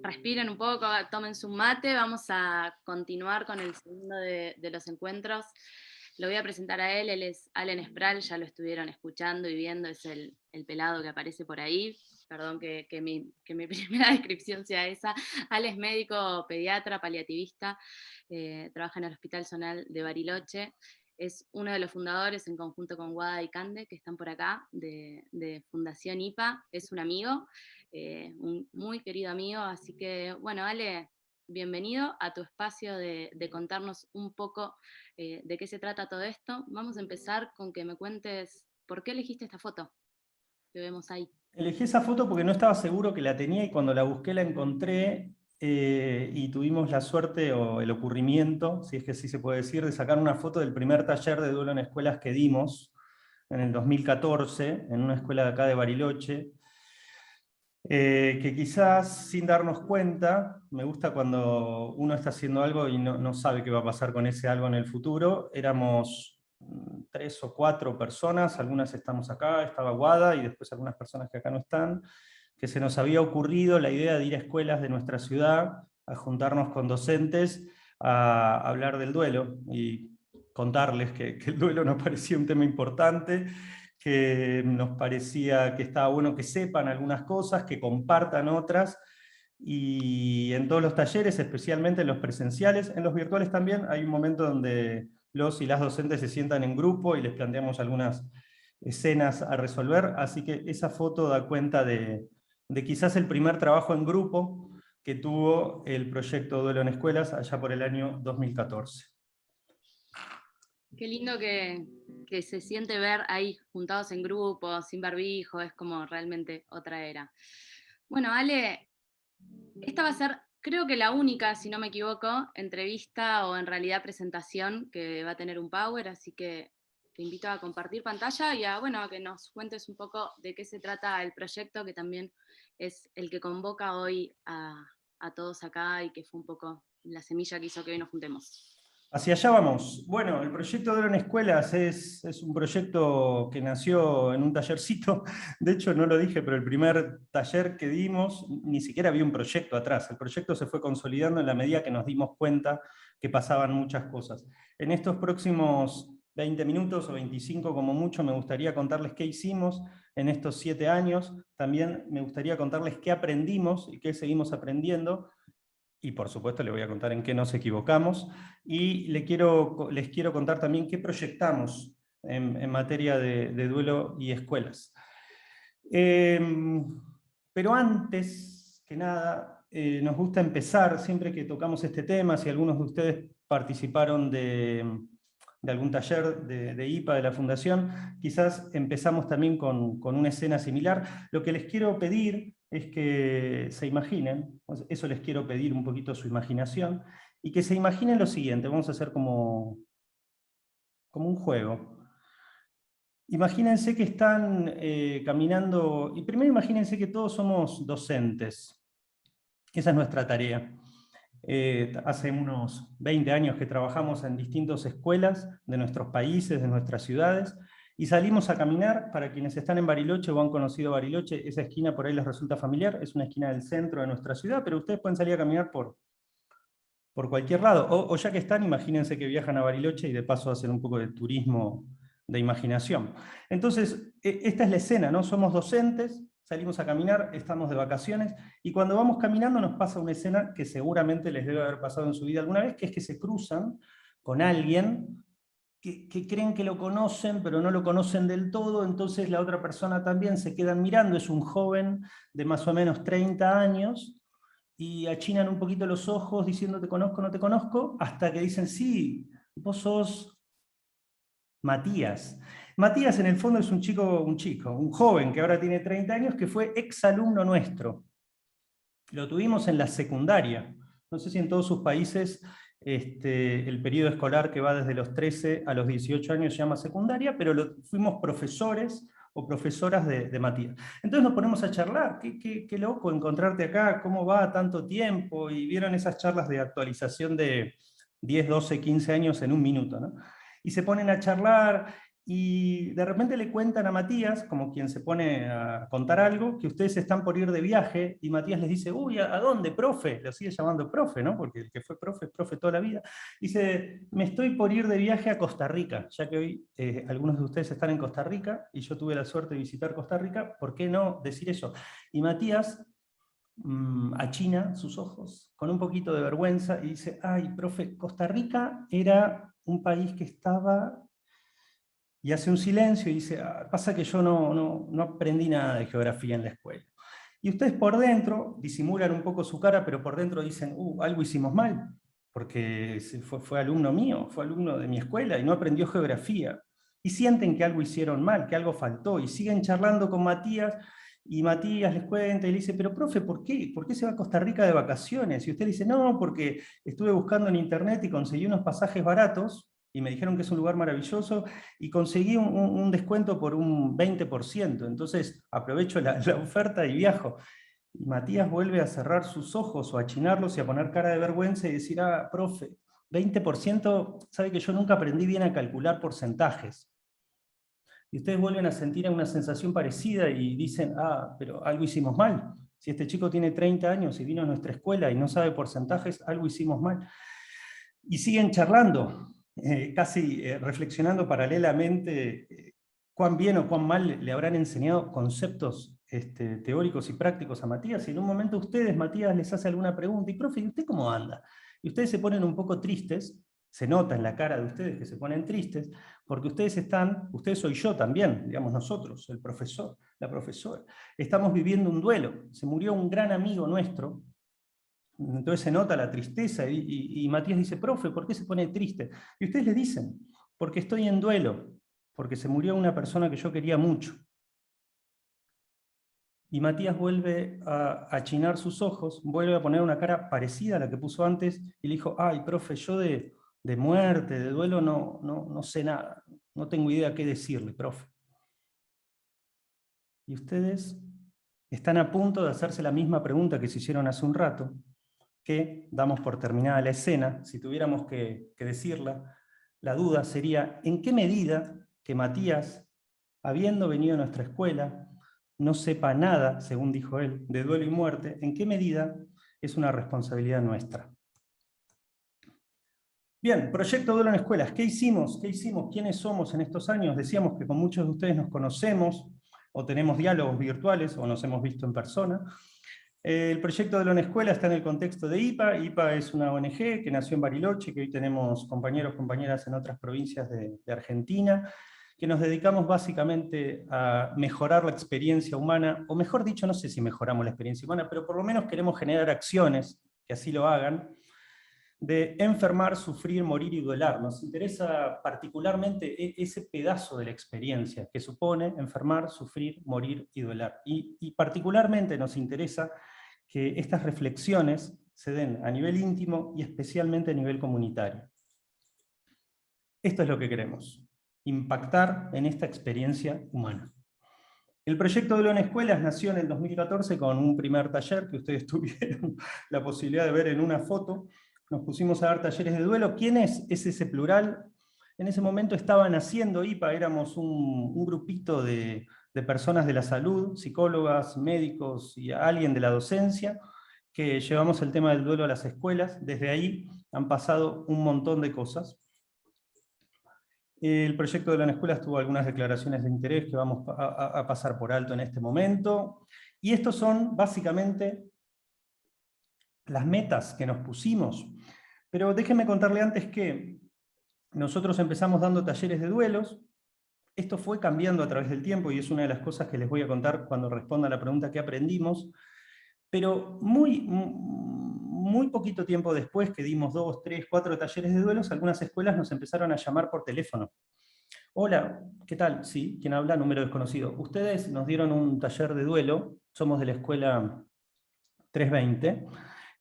respiren un poco, tomen su mate, vamos a continuar con el segundo de los encuentros. Lo voy a presentar a él es Allen Spral, ya lo estuvieron escuchando y viendo, es el pelado que aparece por ahí. Perdón que mi primera descripción sea esa. Ale es médico, pediatra, paliativista, trabaja en el Hospital Zonal de Bariloche. Es uno de los fundadores, en conjunto con Guada y Cande, que están por acá, de Fundación IPA. Es un amigo, un muy querido amigo, así que, bueno, Ale, bienvenido a tu espacio de contarnos un poco de qué se trata todo esto. Vamos a empezar con que me cuentes por qué elegiste esta foto que vemos ahí. Elegí esa foto porque no estaba seguro que la tenía y cuando la busqué la encontré y tuvimos la suerte o el ocurrimiento, si es que así se puede decir, de sacar una foto del primer taller de duelo en escuelas que dimos en el 2014 en una escuela de acá de Bariloche. Que quizás sin darnos cuenta, me gusta cuando uno está haciendo algo y no sabe qué va a pasar con ese algo en el futuro. Éramos 3 o 4 personas, algunas estamos acá, estaba Guada y después algunas personas que acá no están, que se nos había ocurrido la idea de ir a escuelas de nuestra ciudad, a juntarnos con docentes, a hablar del duelo y contarles que el duelo nos parecía un tema importante, que nos parecía que estaba bueno que sepan algunas cosas, que compartan otras, y en todos los talleres, especialmente en los presenciales, en los virtuales también, hay un momento donde los y las docentes se sientan en grupo y les planteamos algunas escenas a resolver, así que esa foto da cuenta de quizás el primer trabajo en grupo que tuvo el proyecto Duelo en Escuelas allá por el año 2014. Qué lindo que se siente ver ahí juntados en grupo, sin barbijo, es como realmente otra era. Bueno, Ale, esta va a ser, creo que la única, si no me equivoco, entrevista o en realidad presentación que va a tener un Power, así que te invito a compartir pantalla y a que nos cuentes un poco de qué se trata el proyecto, que también es el que convoca hoy a todos acá y que fue un poco la semilla que hizo que hoy nos juntemos. Hacia allá vamos. Bueno, el proyecto Duelo en Escuelas es un proyecto que nació en un tallercito. De hecho, no lo dije, pero el primer taller que dimos, ni siquiera había un proyecto atrás. El proyecto se fue consolidando en la medida que nos dimos cuenta que pasaban muchas cosas. En estos próximos 20 minutos o 25 como mucho, me gustaría contarles qué hicimos en estos 7 años. También me gustaría contarles qué aprendimos y qué seguimos aprendiendo. Y por supuesto les voy a contar en qué nos equivocamos. Y les quiero contar también qué proyectamos en materia de duelo y escuelas. Pero antes que nada, nos gusta empezar, siempre que tocamos este tema, si algunos de ustedes participaron de algún taller de IPA de la Fundación, quizás empezamos también con una escena similar. Lo que les quiero pedir es que se imaginen, eso les quiero pedir un poquito su imaginación, y que se imaginen lo siguiente, vamos a hacer como un juego. Imagínense que están caminando, y primero imagínense que todos somos docentes. Esa es nuestra tarea. Hace unos 20 años que trabajamos en distintas escuelas de nuestros países, de nuestras ciudades, y salimos a caminar. Para quienes están en Bariloche o han conocido Bariloche, esa esquina por ahí les resulta familiar, es una esquina del centro de nuestra ciudad, pero ustedes pueden salir a caminar por cualquier lado. O ya que están, imagínense que viajan a Bariloche y de paso hacen un poco de turismo de imaginación. Entonces, esta es la escena, ¿no? Somos docentes, salimos a caminar, estamos de vacaciones, y cuando vamos caminando nos pasa una escena que seguramente les debe haber pasado en su vida alguna vez, que es que se cruzan con alguien que creen que lo conocen, pero no lo conocen del todo, entonces la otra persona también se quedan mirando, es un joven de más o menos 30 años, y achinan un poquito los ojos diciendo te conozco, no te conozco, hasta que dicen sí, vos sos Matías. Matías en el fondo es un joven que ahora tiene 30 años, que fue exalumno nuestro. Lo tuvimos en la secundaria. No sé si en todos sus países el periodo escolar que va desde los 13 a los 18 años se llama secundaria, pero fuimos profesores o profesoras de Matías. Entonces nos ponemos a charlar, qué loco encontrarte acá, cómo va tanto tiempo, y vieron esas charlas de actualización de 10, 12, 15 años en un minuto, ¿no? Y se ponen a charlar, y de repente le cuentan a Matías, como quien se pone a contar algo, que ustedes están por ir de viaje, y Matías les dice, uy, ¿a dónde, profe? Lo sigue llamando profe, ¿no? Porque el que fue profe es profe toda la vida. Dice, me estoy por ir de viaje a Costa Rica, ya que hoy algunos de ustedes están en Costa Rica, y yo tuve la suerte de visitar Costa Rica, ¿por qué no decir eso? Y Matías achina sus ojos con un poquito de vergüenza y dice, ay, profe, Costa Rica era un país que estaba... Y hace un silencio y dice, pasa que yo no aprendí nada de geografía en la escuela. Y ustedes por dentro disimulan un poco su cara, pero por dentro dicen, algo hicimos mal, porque fue alumno mío, fue alumno de mi escuela y no aprendió geografía. Y sienten que algo hicieron mal, que algo faltó, y siguen charlando con Matías, y Matías les cuenta y le dice, pero profe, ¿por qué? ¿Por qué se va a Costa Rica de vacaciones? Y usted le dice, no, porque estuve buscando en internet y conseguí unos pasajes baratos, y me dijeron que es un lugar maravilloso, y conseguí un descuento por un 20%, entonces aprovecho la oferta y viajo. Y Matías vuelve a cerrar sus ojos o a achinarlos y a poner cara de vergüenza y decir, profe, 20%, sabe que yo nunca aprendí bien a calcular porcentajes. Y ustedes vuelven a sentir una sensación parecida y dicen, pero algo hicimos mal. Si este chico tiene 30 años y vino a nuestra escuela y no sabe porcentajes, algo hicimos mal. Y siguen charlando, casi reflexionando paralelamente cuán bien o cuán mal le habrán enseñado conceptos teóricos y prácticos a Matías, y en un momento ustedes, Matías, les hace alguna pregunta, y profe, ¿y usted cómo anda? Y ustedes se ponen un poco tristes, se nota en la cara de ustedes que se ponen tristes, porque ustedes soy yo también, digamos nosotros, el profesor, la profesora, estamos viviendo un duelo, se murió un gran amigo nuestro. Entonces se nota la tristeza y Matías dice, profe, ¿por qué se pone triste? Y ustedes le dicen, porque estoy en duelo, porque se murió una persona que yo quería mucho. Y Matías vuelve a achinar sus ojos, vuelve a poner una cara parecida a la que puso antes y le dijo, ay, profe, yo de muerte, de duelo, no sé nada, no tengo idea qué decirle, profe. Y ustedes están a punto de hacerse la misma pregunta que se hicieron hace un rato, que damos por terminada la escena. Si tuviéramos que decirla, la duda sería, ¿en qué medida que Matías, habiendo venido a nuestra escuela, no sepa nada, según dijo él, de duelo y muerte, en qué medida es una responsabilidad nuestra? Bien, proyecto Duelo en Escuelas. ¿Qué hicimos? ¿Qué hicimos? ¿Quiénes somos en estos años? Decíamos que con muchos de ustedes nos conocemos, o tenemos diálogos virtuales, o nos hemos visto en persona. El proyecto de la Escuela está en el contexto de IPA. IPA es una ONG que nació en Bariloche, que hoy tenemos compañeros, compañeras en otras provincias de Argentina, que nos dedicamos básicamente a mejorar la experiencia humana, o mejor dicho, no sé si mejoramos la experiencia humana, pero por lo menos queremos generar acciones que así lo hagan, de enfermar, sufrir, morir y duelar. Nos interesa particularmente ese pedazo de la experiencia que supone enfermar, sufrir, morir y duelar. Y particularmente nos interesa que estas reflexiones se den a nivel íntimo y especialmente a nivel comunitario. Esto es lo que queremos, impactar en esta experiencia humana. El proyecto de Duelo en Escuelas nació en el 2014 con un primer taller que ustedes tuvieron la posibilidad de ver en una foto. Nos pusimos a dar talleres de duelo. ¿Quién es ese plural? En ese momento estaba naciendo IPA, éramos un grupito de personas de la salud, psicólogas, médicos y alguien de la docencia, que llevamos el tema del duelo a las escuelas. Desde ahí han pasado un montón de cosas. El proyecto de la escuela tuvo algunas declaraciones de interés que vamos a pasar por alto en este momento. Y estos son básicamente las metas que nos pusimos. Pero déjenme contarle antes que nosotros empezamos dando talleres de duelos. Esto fue cambiando a través del tiempo y es una de las cosas que les voy a contar cuando responda a la pregunta que aprendimos. Pero muy poquito tiempo después que dimos 2, 3, 4 talleres de duelos, algunas escuelas nos empezaron a llamar por teléfono. Hola, ¿qué tal? Sí, ¿quién habla? Número desconocido. Ustedes nos dieron un taller de duelo, somos de la escuela 320.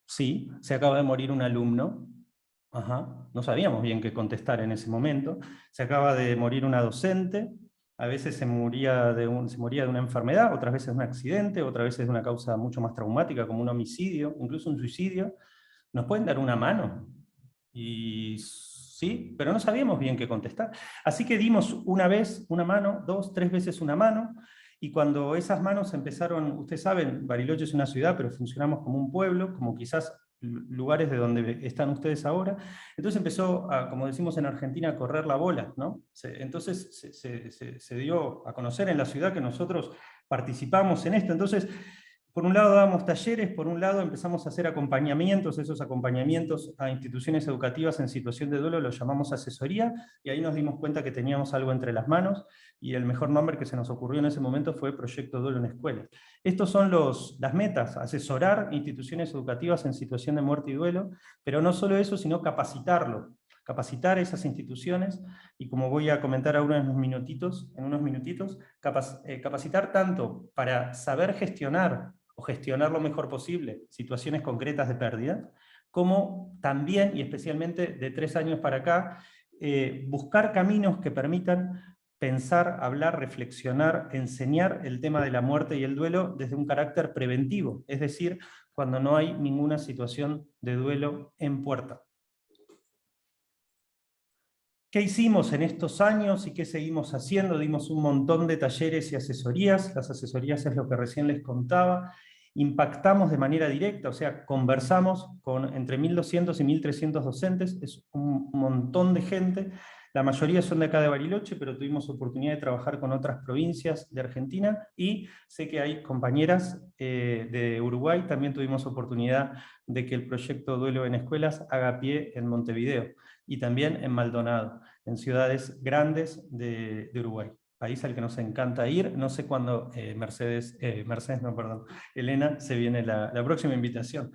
Sí, se acaba de morir un alumno. Ajá. No sabíamos bien qué contestar en ese momento. Se acaba de morir una docente. A veces se moría de una enfermedad, otras veces de un accidente, otras veces de una causa mucho más traumática como un homicidio, incluso un suicidio. ¿Nos pueden dar una mano? Y ¿sí? Pero no sabíamos bien qué contestar. Así que dimos una vez una mano, 2, 3 veces una mano, y cuando esas manos empezaron, ustedes saben, Bariloche es una ciudad, pero funcionamos como un pueblo, como quizás lugares de donde están ustedes ahora, entonces empezó, como decimos en Argentina, a correr la bola, ¿no? Entonces se dio a conocer en la ciudad que nosotros participamos en esto. Entonces, por un lado dábamos talleres, por un lado empezamos a hacer acompañamientos, esos acompañamientos a instituciones educativas en situación de duelo los llamamos asesoría, y ahí nos dimos cuenta que teníamos algo entre las manos, y el mejor nombre que se nos ocurrió en ese momento fue Proyecto Duelo en Escuelas. Estos son las metas: asesorar instituciones educativas en situación de muerte y duelo, pero no solo eso, sino capacitar a esas instituciones, y como voy a comentar ahora en unos minutitos, capacitar tanto para saber gestionar o gestionar lo mejor posible situaciones concretas de pérdida, como también, y especialmente de 3 años para acá, buscar caminos que permitan pensar, hablar, reflexionar, enseñar el tema de la muerte y el duelo desde un carácter preventivo, es decir, cuando no hay ninguna situación de duelo en puerta. ¿Qué hicimos en estos años y qué seguimos haciendo? Dimos un montón de talleres y asesorías. Las asesorías es lo que recién les contaba. Impactamos de manera directa, o sea, conversamos con entre 1.200 y 1.300 docentes, es un montón de gente. La mayoría son de acá de Bariloche, pero tuvimos oportunidad de trabajar con otras provincias de Argentina, y sé que hay compañeras de Uruguay. También tuvimos oportunidad de que el proyecto Duelo en Escuelas haga pie en Montevideo, y también en Maldonado, en ciudades grandes de Uruguay, país al que nos encanta ir. No sé cuándo, Elena, se viene la próxima invitación.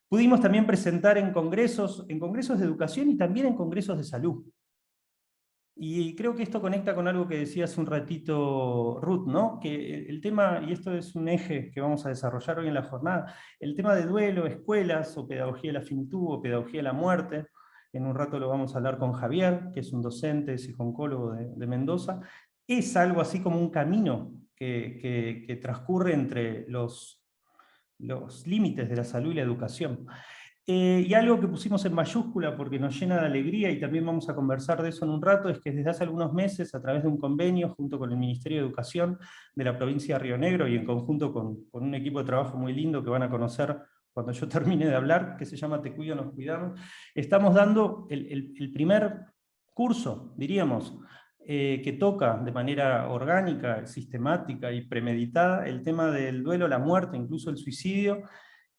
Pudimos también presentar en congresos de educación y también en congresos de salud. Y creo que esto conecta con algo que decía hace un ratito Ruth, ¿no? Que el tema, y esto es un eje que vamos a desarrollar hoy en la jornada, el tema de duelo, escuelas, o pedagogía de la finitud, o pedagogía de la muerte. En un rato lo vamos a hablar con Javier, que es un docente, psicólogo de Mendoza. Es algo así como un camino que transcurre entre los límites de la salud y la educación. Y algo que pusimos en mayúscula porque nos llena de alegría, y también vamos a conversar de eso en un rato, es que desde hace algunos meses, a través de un convenio junto con el Ministerio de Educación de la provincia de Río Negro, y en conjunto con un equipo de trabajo muy lindo que van a conocer cuando yo termine de hablar, que se llama Te Cuido, Nos Cuidamos, estamos dando el primer curso, diríamos, que toca de manera orgánica, sistemática y premeditada el tema del duelo, la muerte, incluso el suicidio,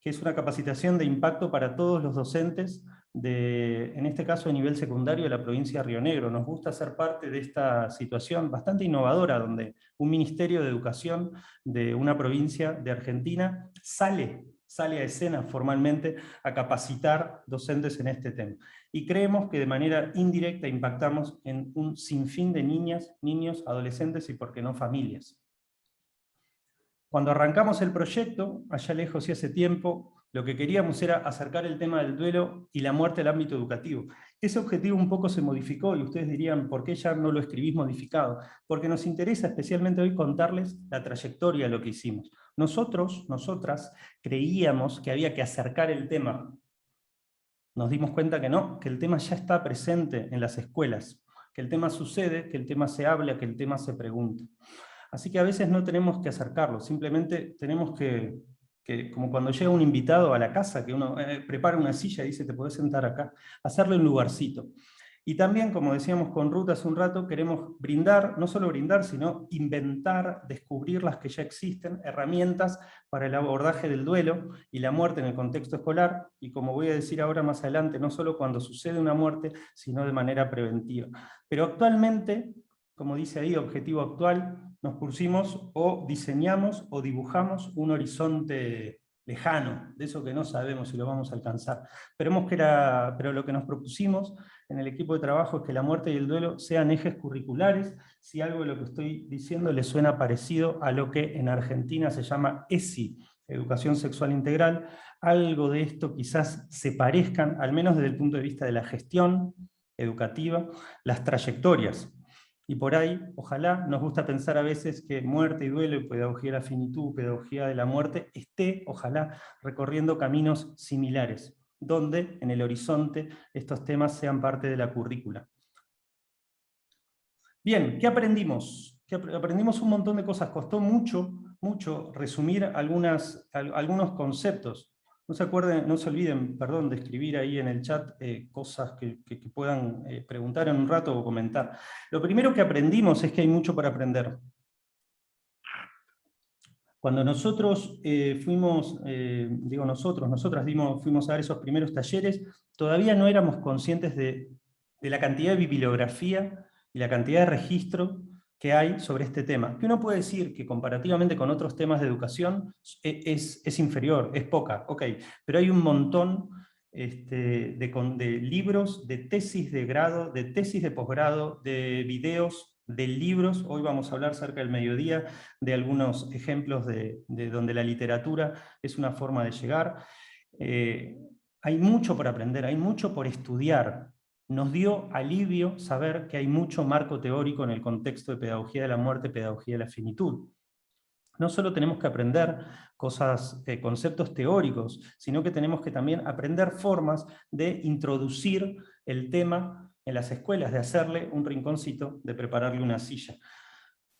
que es una capacitación de impacto para todos los docentes, en este caso a nivel secundario de la provincia de Río Negro. Nos gusta ser parte de esta situación bastante innovadora, donde un Ministerio de Educación de una provincia de Argentina sale a escena formalmente a capacitar docentes en este tema. Y creemos que de manera indirecta impactamos en un sinfín de niñas, niños, adolescentes y, por qué no, familias. Cuando arrancamos el proyecto, allá lejos y hace tiempo, lo que queríamos era acercar el tema del duelo y la muerte al ámbito educativo. Ese objetivo un poco se modificó, y ustedes dirían, ¿por qué ya no lo escribís modificado? Porque nos interesa especialmente hoy contarles la trayectoria de lo que hicimos. Nosotras, creíamos que había que acercar el tema. Nos dimos cuenta que no, que el tema ya está presente en las escuelas, que el tema sucede, que el tema se habla, que el tema se pregunta. Así que a veces no tenemos que acercarlo, simplemente tenemos que como cuando llega un invitado a la casa, que uno prepara una silla y dice, te podés sentar acá, hacerle un lugarcito. Y también, como decíamos con Ruth hace un rato, queremos brindar, no solo brindar, sino inventar, descubrir las que ya existen, herramientas para el abordaje del duelo y la muerte en el contexto escolar, y como voy a decir ahora más adelante, no solo cuando sucede una muerte, sino de manera preventiva. Pero actualmente, como dice ahí, objetivo actual, nos pusimos o diseñamos o dibujamos un horizonte lejano, de eso que no sabemos si lo vamos a alcanzar. Pero lo que nos propusimos en el equipo de trabajo es que la muerte y el duelo sean ejes curriculares. Si algo de lo que estoy diciendo les suena parecido a lo que en Argentina se llama ESI, Educación Sexual Integral, algo de esto quizás se parezcan, al menos desde el punto de vista de la gestión educativa, las trayectorias. Y por ahí, ojalá, nos gusta pensar a veces que muerte y duelo, y pedagogía de la finitud, pedagogía de la muerte, esté, ojalá, recorriendo caminos similares. donde en el horizonte estos temas sean parte de la currícula. Bien, ¿qué aprendimos? Aprendimos un montón de cosas, costó mucho resumir algunos conceptos. No se olviden, perdón, de escribir ahí en el chat cosas que puedan preguntar en un rato o comentar. Lo primero que aprendimos es que hay mucho para aprender. Cuando nosotros fuimos a dar esos primeros talleres, todavía no éramos conscientes de la cantidad de bibliografía y la cantidad de registro que hay sobre este tema. Que uno puede decir que comparativamente con otros temas de educación es inferior, es poca, ok, pero hay un montón de libros, de tesis de grado, de tesis de posgrado, de videos, de libros. Hoy vamos a hablar cerca del mediodía de algunos ejemplos de donde la literatura es una forma de llegar. Hay mucho por aprender, hay mucho por estudiar. Nos dio alivio saber que hay mucho marco teórico en el contexto de pedagogía de la muerte, pedagogía de la finitud. No solo tenemos que aprender conceptos teóricos, sino que tenemos que también aprender formas de introducir el tema en las escuelas, de hacerle un rinconcito, de prepararle una silla.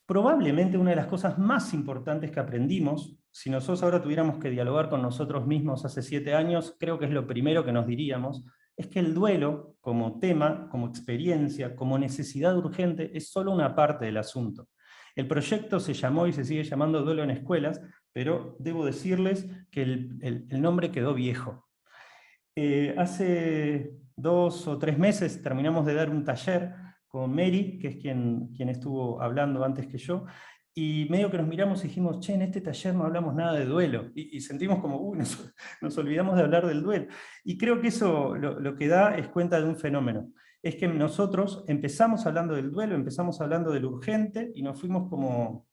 Probablemente una de las cosas más importantes que aprendimos, si nosotros ahora tuviéramos que dialogar con nosotros mismos hace 7 años, creo que es lo primero que nos diríamos, es que el duelo como tema, como experiencia, como necesidad urgente, es solo una parte del asunto. El proyecto se llamó y se sigue llamando Duelo en Escuelas, pero debo decirles que el nombre quedó viejo. Hace 2 o 3 meses terminamos de dar un taller con Mary, que es quien estuvo hablando antes que yo, y medio que nos miramos y dijimos, che, en este taller no hablamos nada de duelo, y sentimos como, nos olvidamos de hablar del duelo. Y creo que eso lo que da es cuenta de un fenómeno. Es que nosotros empezamos hablando del duelo, empezamos hablando del urgente, y nos fuimos como,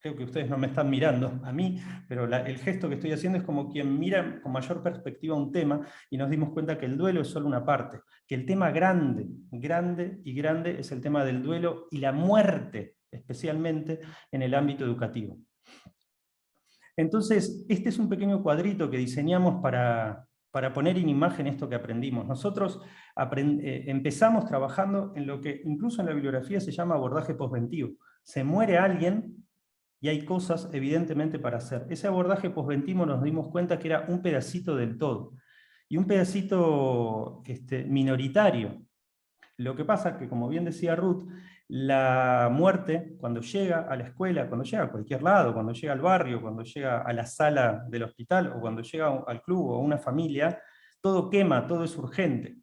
creo que ustedes no me están mirando a mí, pero el gesto que estoy haciendo es como quien mira con mayor perspectiva un tema, y nos dimos cuenta que el duelo es solo una parte, que el tema grande es el tema del duelo y la muerte, especialmente en el ámbito educativo. Entonces, este es un pequeño cuadrito que diseñamos para poner en imagen esto que aprendimos. Nosotros empezamos trabajando en lo que incluso en la bibliografía se llama abordaje postventivo. Se muere alguien y hay cosas evidentemente para hacer. Ese abordaje postventivo nos dimos cuenta que era un pedacito del todo, y un pedacito minoritario. Lo que pasa es que, como bien decía Ruth, la muerte, cuando llega a la escuela, cuando llega a cualquier lado, cuando llega al barrio, cuando llega a la sala del hospital, o cuando llega al club o a una familia, todo quema, todo es urgente.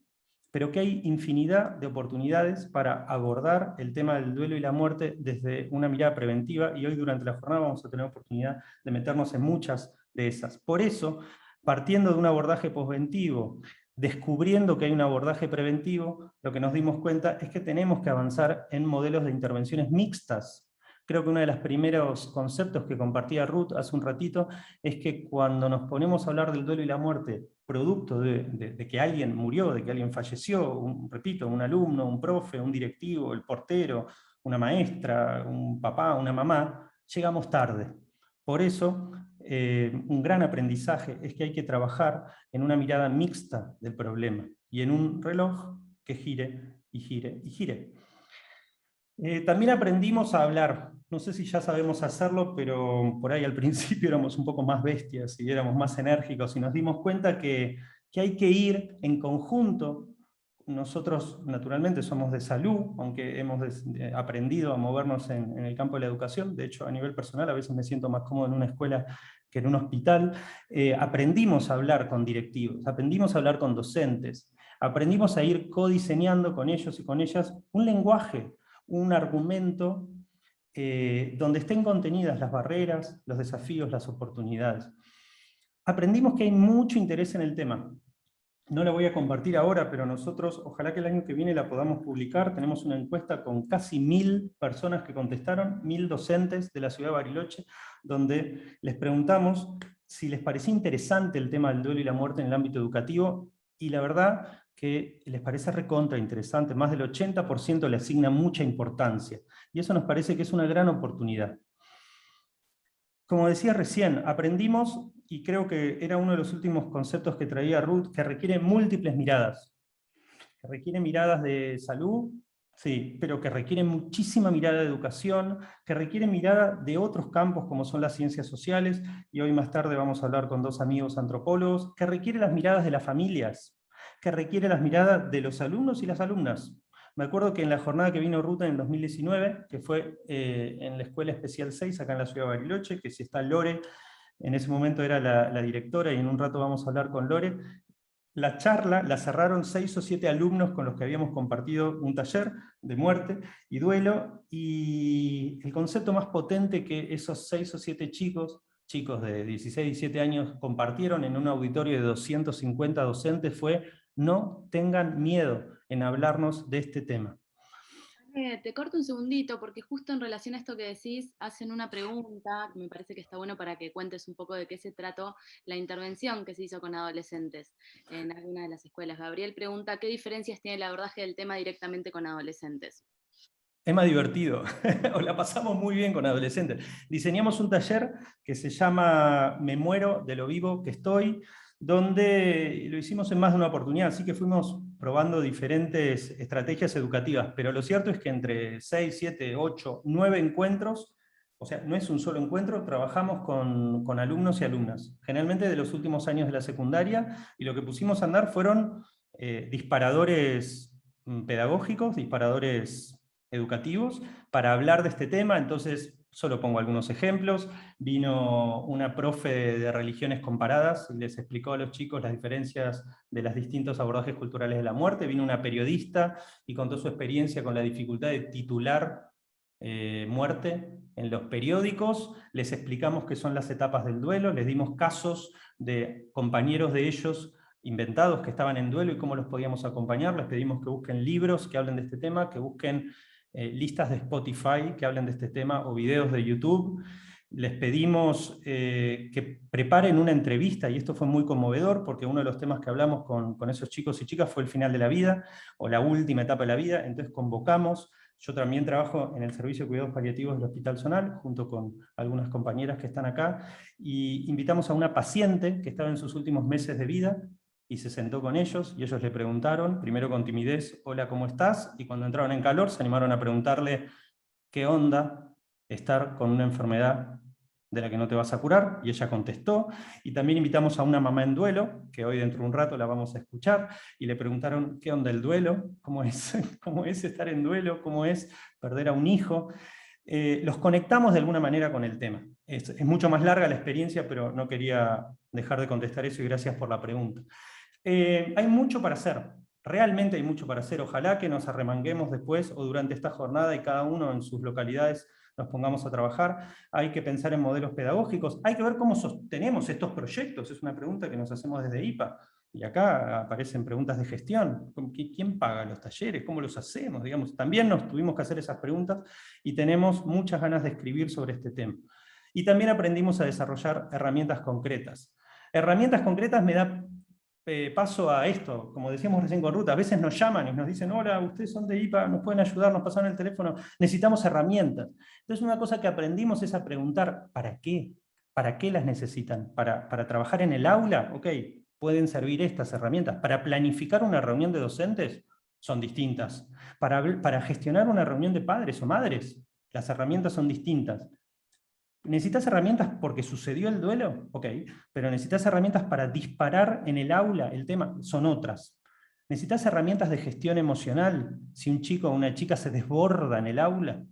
Pero que hay infinidad de oportunidades para abordar el tema del duelo y la muerte desde una mirada preventiva, y hoy durante la jornada vamos a tener oportunidad de meternos en muchas de esas. Por eso, partiendo de un abordaje postventivo, descubriendo que hay un abordaje preventivo, lo que nos dimos cuenta es que tenemos que avanzar en modelos de intervenciones mixtas. Creo que uno de los primeros conceptos que compartía Ruth hace un ratito es que cuando nos ponemos a hablar del duelo y la muerte, producto de que alguien murió, de que alguien falleció, repito, un alumno, un profe, un directivo, el portero, una maestra, un papá, una mamá, llegamos tarde. Por eso, un gran aprendizaje es que hay que trabajar en una mirada mixta del problema y en un reloj que gire y gire y gire. También aprendimos a hablar. No sé si ya sabemos hacerlo, pero por ahí al principio éramos un poco más bestias y éramos más enérgicos, y nos dimos cuenta que hay que ir en conjunto. Nosotros naturalmente somos de salud, aunque hemos aprendido a movernos en el campo de la educación. De hecho, a nivel personal a veces me siento más cómodo en una escuela que en un hospital. Aprendimos a hablar con directivos, aprendimos a hablar con docentes, aprendimos a ir codiseñando con ellos y con ellas un lenguaje, un argumento donde estén contenidas las barreras, los desafíos, las oportunidades. Aprendimos que hay mucho interés en el tema. No la voy a compartir ahora, pero nosotros, ojalá que el año que viene la podamos publicar. Tenemos una encuesta con casi 1000 personas que contestaron, 1000 docentes de la ciudad de Bariloche, donde les preguntamos si les parecía interesante el tema del duelo y la muerte en el ámbito educativo, y la verdad que les parece recontra interesante. Más del 80% le asigna mucha importancia, y eso nos parece que es una gran oportunidad. Como decía recién, aprendimos y creo que era uno de los últimos conceptos que traía Ruth, que requiere múltiples miradas. Que requiere miradas de salud, sí, pero que requiere muchísima mirada de educación, que requiere mirada de otros campos como son las ciencias sociales, y hoy más tarde vamos a hablar con dos amigos antropólogos, que requiere las miradas de las familias, que requiere las miradas de los alumnos y las alumnas. Me acuerdo que en la jornada que vino Ruta en el 2019, que fue en la Escuela Especial 6, acá en la ciudad de Bariloche, que si está Lore, en ese momento era la directora, y en un rato vamos a hablar con Lore. La charla la cerraron 6 o 7 alumnos con los que habíamos compartido un taller de muerte y duelo, y el concepto más potente que esos 6 o 7 chicos de 16, 17 años compartieron en un auditorio de 250 docentes fue: no tengan miedo en hablarnos de este tema. Te corto un segundito, porque justo en relación a esto que decís, hacen una pregunta, que me parece que está bueno para que cuentes un poco de qué se trató la intervención que se hizo con adolescentes en alguna de las escuelas. Gabriel pregunta, ¿qué diferencias tiene el abordaje del tema directamente con adolescentes? Es más divertido, o la pasamos muy bien con adolescentes. Diseñamos un taller que se llama Me muero de lo vivo que estoy, donde lo hicimos en más de una oportunidad, así que fuimos probando diferentes estrategias educativas, pero lo cierto es que entre 6, 7, 8, 9 encuentros, o sea, no es un solo encuentro, trabajamos con alumnos y alumnas, generalmente de los últimos años de la secundaria, y lo que pusimos a andar fueron disparadores pedagógicos, disparadores educativos, para hablar de este tema. Entonces, solo pongo algunos ejemplos. Vino una profe de religiones comparadas y les explicó a los chicos las diferencias de los distintos abordajes culturales de la muerte. Vino una periodista y contó su experiencia con la dificultad de titular muerte en los periódicos. Les explicamos qué son las etapas del duelo, les dimos casos de compañeros de ellos inventados que estaban en duelo y cómo los podíamos acompañar. Les pedimos que busquen libros que hablen de este tema, que busquen listas de Spotify que hablen de este tema o videos de YouTube. Les pedimos que preparen una entrevista, y esto fue muy conmovedor porque uno de los temas que hablamos con esos chicos y chicas fue el final de la vida o la última etapa de la vida. Entonces convocamos, yo también trabajo en el Servicio de Cuidados Paliativos del Hospital Zonal, junto con algunas compañeras que están acá, y invitamos a una paciente que estaba en sus últimos meses de vida, y se sentó con ellos, y ellos le preguntaron, primero con timidez, hola, ¿cómo estás? Y cuando entraron en calor, se animaron a preguntarle, ¿qué onda estar con una enfermedad de la que no te vas a curar? Y ella contestó. Y también invitamos a una mamá en duelo, que hoy dentro de un rato la vamos a escuchar, y le preguntaron, ¿qué onda el duelo? ¿Cómo es, cómo es estar en duelo? ¿Cómo es perder a un hijo? Los conectamos de alguna manera con el tema. Es mucho más larga la experiencia, pero no quería dejar de contestar eso, y gracias por la pregunta. Hay mucho para hacer, realmente hay mucho para hacer. Ojalá que nos arremanguemos después o durante esta jornada y cada uno en sus localidades nos pongamos a trabajar. Hay que pensar en modelos pedagógicos, hay que ver cómo sostenemos estos proyectos, es una pregunta que nos hacemos desde IPA. Y acá aparecen preguntas de gestión. ¿Quién paga los talleres? ¿Cómo los hacemos? Digamos, también nos tuvimos que hacer esas preguntas y tenemos muchas ganas de escribir sobre este tema. Y también aprendimos a desarrollar herramientas concretas. Herramientas concretas me da paso a esto, como decíamos recién con Ruta, a veces nos llaman y nos dicen, hola, ustedes son de IPA, nos pueden ayudar, nos pasaron el teléfono, necesitamos herramientas. Entonces una cosa que aprendimos es a preguntar, ¿para qué? ¿Para qué las necesitan? ¿Para trabajar en el aula? Ok, pueden servir estas herramientas. ¿Para planificar una reunión de docentes? Son distintas. ¿Para gestionar una reunión de padres o madres? Las herramientas son distintas. ¿Necesitas herramientas porque sucedió el duelo? Ok, pero necesitas herramientas para disparar en el aula el tema, son otras. ¿Necesitas herramientas de gestión emocional si un chico o una chica se desborda en el aula?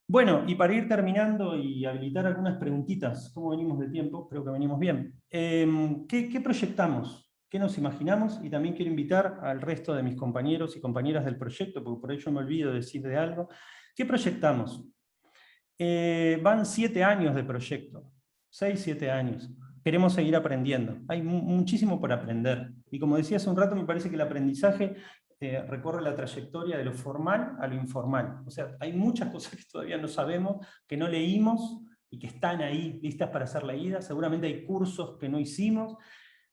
Bueno, y para ir terminando y habilitar algunas preguntitas, ¿cómo venimos de tiempo? Creo que venimos bien. ¿Qué proyectamos? ¿Qué nos imaginamos? Y también quiero invitar al resto de mis compañeros y compañeras del proyecto, porque por ello me olvido de decir de algo. ¿Qué proyectamos? Van 7 años de proyecto, 6, 7 años. Queremos seguir aprendiendo. Hay muchísimo por aprender. Y como decía hace un rato, me parece que el aprendizaje recorre la trayectoria de lo formal a lo informal. O sea, hay muchas cosas que todavía no sabemos, que no leímos y que están ahí listas para ser leídas. Seguramente hay cursos que no hicimos,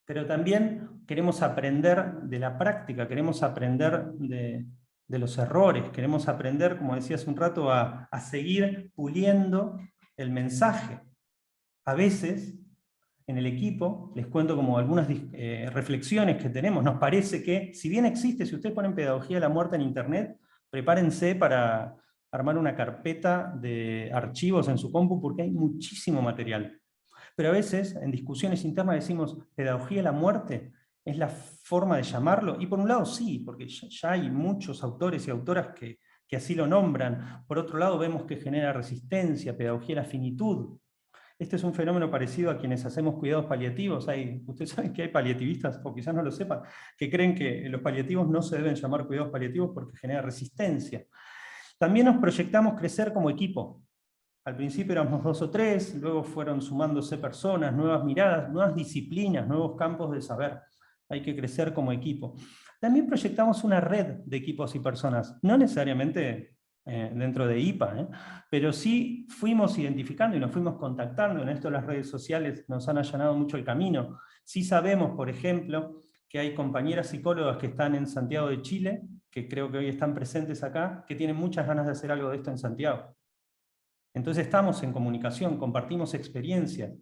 pero también queremos aprender de la práctica, queremos aprender de los errores, queremos aprender, como decía hace un rato, a seguir puliendo el mensaje. A veces, en el equipo, les cuento como algunas reflexiones que tenemos. Nos parece que, si bien existe, si ustedes ponen pedagogía de la muerte en internet, prepárense para armar una carpeta de archivos en su compu, porque hay muchísimo material. Pero a veces, en discusiones internas decimos, pedagogía de la muerte, ¿es la forma de llamarlo? Y por un lado sí, porque ya hay muchos autores y autoras que así lo nombran. Por otro lado vemos que genera resistencia, pedagogía de la finitud. Este es un fenómeno parecido a quienes hacemos cuidados paliativos. Ustedes saben que hay paliativistas, o quizás no lo sepan, que creen que los paliativos no se deben llamar cuidados paliativos porque genera resistencia. También nos proyectamos crecer como equipo. Al principio éramos 2 o 3, luego fueron sumándose personas, nuevas miradas, nuevas disciplinas, nuevos campos de saber. Hay que crecer como equipo. También proyectamos una red de equipos y personas, no necesariamente dentro de IPA, pero sí fuimos identificando y nos fuimos contactando. En esto las redes sociales nos han allanado mucho el camino. Sí sabemos, por ejemplo, que hay compañeras psicólogas que están en Santiago de Chile, que creo que hoy están presentes acá, que tienen muchas ganas de hacer algo de esto en Santiago. Entonces estamos en comunicación, compartimos experiencias.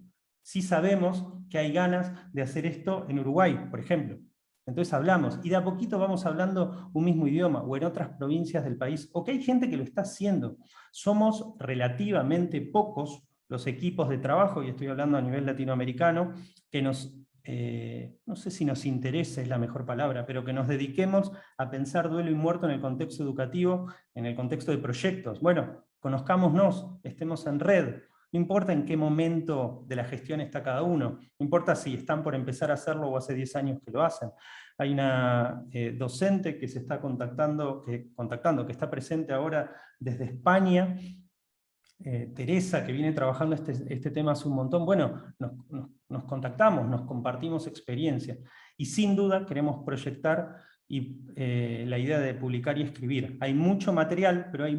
Sí sabemos que hay ganas de hacer esto en Uruguay, por ejemplo. Entonces hablamos, y de a poquito vamos hablando un mismo idioma, o en otras provincias del país, o que hay gente que lo está haciendo. Somos relativamente pocos los equipos de trabajo, y estoy hablando a nivel latinoamericano, que nos, no sé si nos interesa es la mejor palabra, pero que nos dediquemos a pensar duelo y muerto en el contexto educativo, en el contexto de proyectos. Bueno, conozcámonos, estemos en red, no importa en qué momento de la gestión está cada uno, no importa si están por empezar a hacerlo o hace 10 años que lo hacen. Hay una docente que se está contactando, que está presente ahora desde España, Teresa, que viene trabajando este tema hace un montón. Bueno, nos contactamos, nos compartimos experiencias, y sin duda queremos proyectar la idea de publicar y escribir. Hay mucho material, pero hay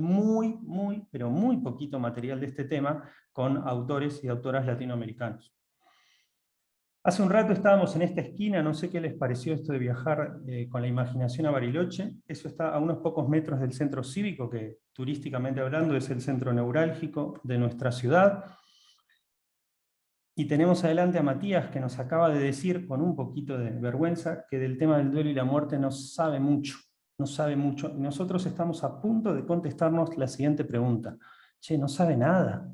pero muy poquito material de este tema con autores y autoras latinoamericanos. Hace un rato estábamos en esta esquina, no sé qué les pareció esto de viajar con la imaginación a Bariloche. Eso está a unos pocos metros del centro cívico, que turísticamente hablando es el centro neurálgico de nuestra ciudad. Y tenemos adelante a Matías, que nos acaba de decir, con un poquito de vergüenza, que del tema del duelo y la muerte no sabe mucho. No sabe mucho. Y nosotros estamos a punto de contestarnos la siguiente pregunta. Che, no sabe nada.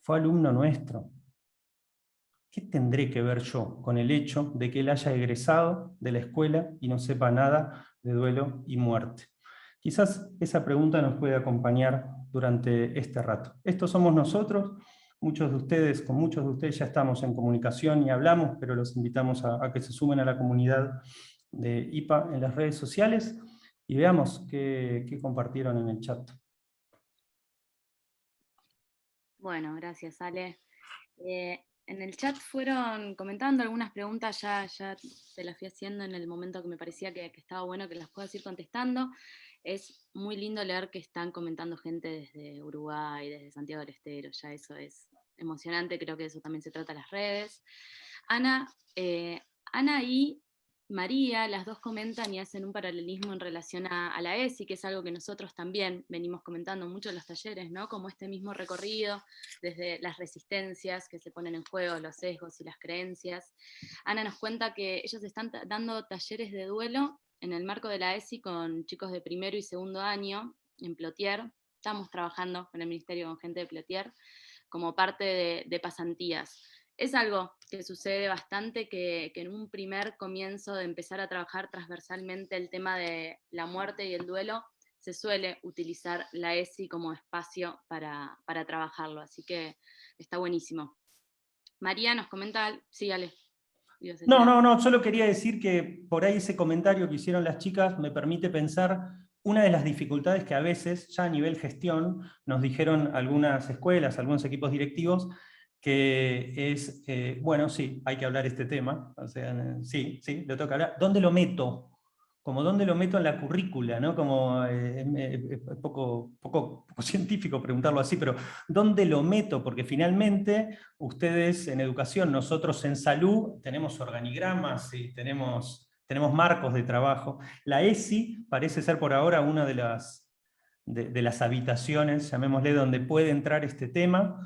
Fue alumno nuestro. ¿Qué tendré que ver yo con el hecho de que él haya egresado de la escuela y no sepa nada de duelo y muerte? Quizás esa pregunta nos puede acompañar durante este rato. Estos somos nosotros. Con muchos de ustedes ya estamos en comunicación y hablamos, pero los invitamos a que se sumen a la comunidad de IPA en las redes sociales y veamos qué compartieron en el chat. Bueno, gracias, Ale. En el chat fueron comentando algunas preguntas, ya te las fui haciendo en el momento que me parecía que estaba bueno que las puedas ir contestando. Es muy lindo leer que están comentando gente desde Uruguay, desde Santiago del Estero, ya eso es emocionante, creo que de eso también se trata las redes. Ana y María, las dos comentan y hacen un paralelismo en relación a la ESI, que es algo que nosotros también venimos comentando mucho en los talleres, ¿no? Como este mismo recorrido, desde las resistencias que se ponen en juego, los sesgos y las creencias. Ana nos cuenta que ellos están dando talleres de duelo en el marco de la ESI con chicos de primero y segundo año en Plotier. Estamos trabajando con el Ministerio con gente de Plotier como parte de pasantías. Es algo que sucede bastante, que en un primer comienzo de empezar a trabajar transversalmente el tema de la muerte y el duelo, se suele utilizar la ESI como espacio para trabajarlo, así que está buenísimo. María nos comenta, sí, Ale. No, solo quería decir que por ahí ese comentario que hicieron las chicas me permite pensar una de las dificultades que a veces, ya a nivel gestión, nos dijeron algunas escuelas, algunos equipos directivos, que es, bueno, sí, hay que hablar este tema, o sea, sí, lo toca hablar. ¿Dónde lo meto? Como dónde lo meto en la currícula, ¿no? Como es poco científico preguntarlo así, pero ¿dónde lo meto? Porque finalmente ustedes en educación, nosotros en salud, tenemos organigramas y tenemos marcos de trabajo. La ESI parece ser por ahora una de las habitaciones, llamémosle, donde puede entrar este tema.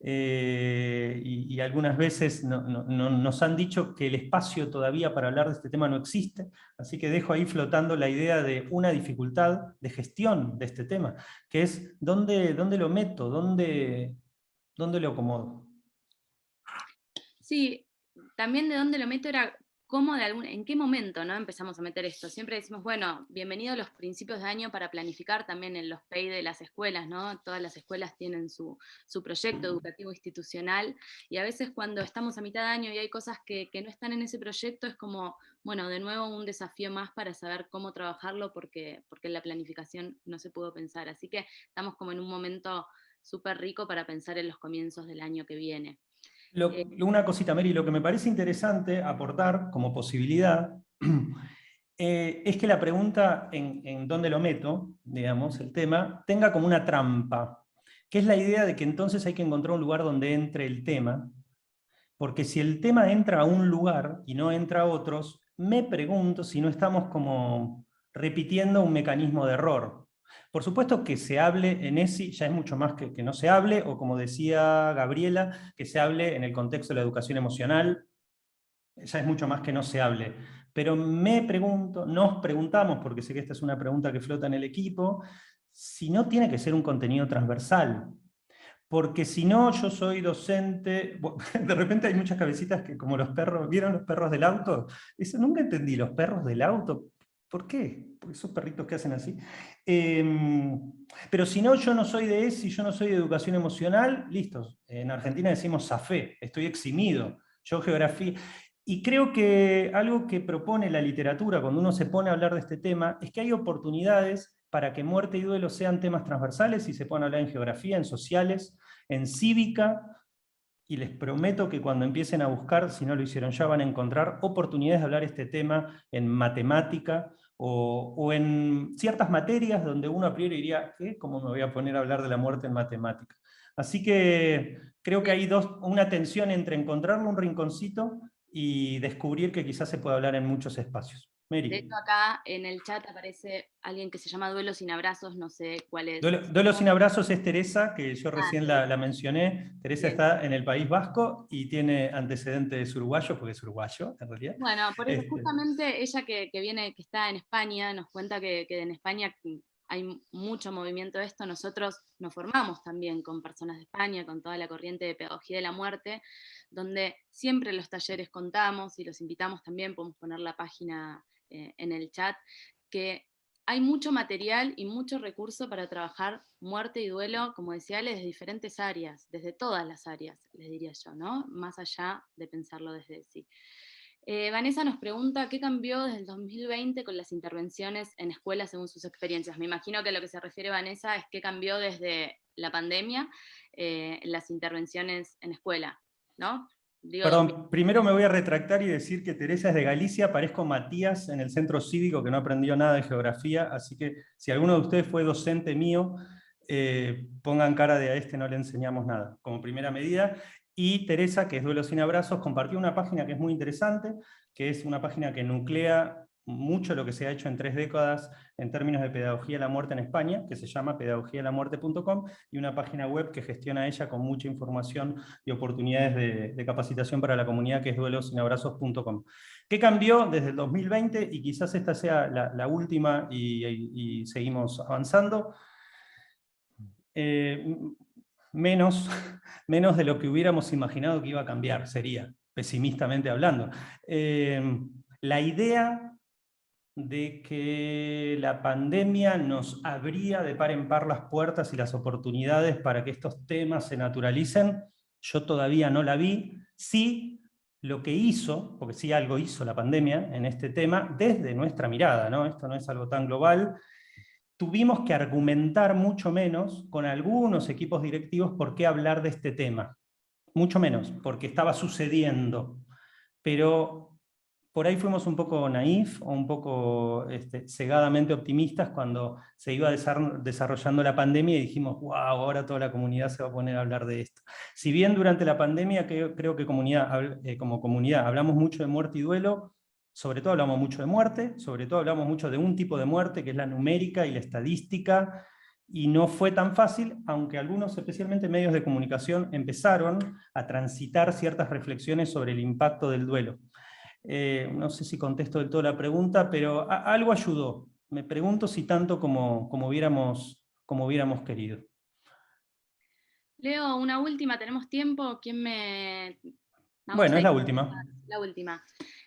y algunas veces nos han dicho que el espacio todavía para hablar de este tema no existe, así que dejo ahí flotando la idea de una dificultad de gestión de este tema, que es ¿dónde lo meto? ¿Dónde lo acomodo? Sí, también de dónde lo meto era cómo en qué momento, ¿no? Empezamos a meter esto. Siempre decimos, bueno, bienvenido a los principios de año para planificar también en los PEI de las escuelas, ¿no? Todas las escuelas tienen su proyecto educativo institucional, y a veces cuando estamos a mitad de año y hay cosas que no están en ese proyecto, es como, bueno, de nuevo un desafío más para saber cómo trabajarlo, porque en la planificación no se pudo pensar. Así que estamos como en un momento súper rico para pensar en los comienzos del año que viene. Una cosita, Mary, lo que me parece interesante aportar como posibilidad es que la pregunta en dónde lo meto, digamos, el tema, tenga como una trampa, que es la idea de que entonces hay que encontrar un lugar donde entre el tema, porque si el tema entra a un lugar y no entra a otros, me pregunto si no estamos como repitiendo un mecanismo de error. Por supuesto que se hable en ESI ya es mucho más que no se hable, o como decía Gabriela, que se hable en el contexto de la educación emocional, ya es mucho más que no se hable. Pero me pregunto, nos preguntamos, porque sé que esta es una pregunta que flota en el equipo, si no tiene que ser un contenido transversal. Porque si no, yo soy docente, de repente hay muchas cabecitas que como los perros, ¿vieron los perros del auto? Eso nunca entendí, los perros del auto, ¿por qué? Porque esos perritos que hacen así. Pero si no, yo no soy de ESI, yo no soy de educación emocional, listo. En Argentina decimos zafé, estoy eximido. Yo geografía. Y creo que algo que propone la literatura cuando uno se pone a hablar de este tema es que hay oportunidades para que muerte y duelo sean temas transversales y se puedan hablar en geografía, en sociales, en cívica, y les prometo que cuando empiecen a buscar, si no lo hicieron ya, van a encontrar oportunidades de hablar este tema en matemática o en ciertas materias donde uno a priori diría, ¿qué? ¿Cómo me voy a poner a hablar de la muerte en matemática? Así que creo que hay una tensión entre encontrarle un rinconcito y descubrir que quizás se puede hablar en muchos espacios. De Mary. hecho, acá en el chat aparece alguien que se llama Duelo sin Abrazos, no sé cuál es. Duelo sin abrazos es Teresa, que yo Ah, recién la mencioné. Teresa bien. está en el País Vasco y tiene antecedentes uruguayos, porque es uruguayo, en realidad. Bueno, por eso Este, justamente ella que viene, que está en España, nos cuenta que en España hay mucho movimiento de esto. Nosotros nos formamos también con personas de España, con toda la corriente de pedagogía de la muerte, donde siempre en los talleres contamos y los invitamos también, podemos poner la página en el chat, que hay mucho material y mucho recurso para trabajar muerte y duelo, como decía, desde diferentes áreas, desde todas las áreas, les diría yo, ¿no? Más allá de pensarlo desde sí. Vanessa nos pregunta, ¿qué cambió desde el 2020 con las intervenciones en escuelas según sus experiencias? Me imagino que a lo que se refiere Vanessa es qué cambió desde la pandemia en las intervenciones en escuela, ¿no? Digo, Perdón, primero me voy a retractar y decir que Teresa es de Galicia, parezco Matías en el centro cívico que no aprendió nada de geografía, así que si alguno de ustedes fue docente mío, pongan cara de a este no le enseñamos nada, como primera medida. Y Teresa, que es Duelo sin Abrazos, compartió una página que es muy interesante, que es una página que nuclea mucho lo que se ha hecho en 3 décadas en términos de pedagogía de la muerte en España, que se llama pedagogialamuerte.com, y una página web que gestiona ella con mucha información y oportunidades de capacitación para la comunidad, que es duelosinabrazos.com. ¿Qué cambió desde el 2020? Y quizás esta sea la última y seguimos avanzando. Eh, menos, menos de lo que hubiéramos imaginado que iba a cambiar, sería, pesimistamente hablando. La idea de que la pandemia nos abría de par en par las puertas y las oportunidades para que estos temas se naturalicen, yo todavía no la vi. Sí, lo que hizo, porque sí algo hizo la pandemia en este tema, desde nuestra mirada, ¿no? Esto no es algo tan global, tuvimos que argumentar mucho menos con algunos equipos directivos por qué hablar de este tema. Mucho menos, porque estaba sucediendo. Pero por ahí fuimos un poco naif o un poco cegadamente optimistas cuando se iba desarrollando la pandemia y dijimos, wow, ahora toda la comunidad se va a poner a hablar de esto. Si bien durante la pandemia creo que como comunidad hablamos mucho de muerte y duelo, sobre todo hablamos mucho de muerte, sobre todo hablamos mucho de un tipo de muerte que es la numérica y la estadística, y no fue tan fácil, aunque algunos, especialmente medios de comunicación, empezaron a transitar ciertas reflexiones sobre el impacto del duelo. No sé si contesto del todo la pregunta, pero algo ayudó. Me pregunto si tanto como hubiéramos querido. Leo, una última, ¿tenemos tiempo? ¿Quién me...? Bueno, es la última. La última.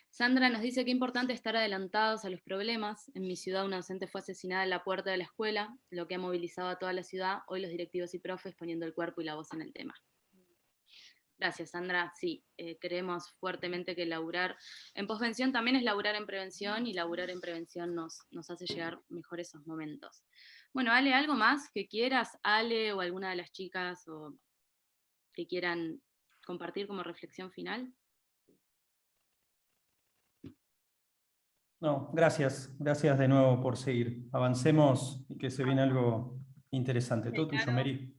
Sandra nos dice que es importante estar adelantados a los problemas. En mi ciudad una docente fue asesinada en la puerta de la escuela, lo que ha movilizado a toda la ciudad. Hoy los directivos y profes poniendo el cuerpo y la voz en el tema. Gracias, Sandra. Sí, creemos fuertemente que laburar en posvención también es laburar en prevención, y laburar en prevención nos hace llegar mejor esos momentos. Bueno, Ale, ¿algo más que quieras, Ale, o alguna de las chicas, o que quieran compartir como reflexión final? No, gracias. Gracias de nuevo por seguir. Avancemos y que se viene algo interesante. Todo tuyo, Claro. Mary.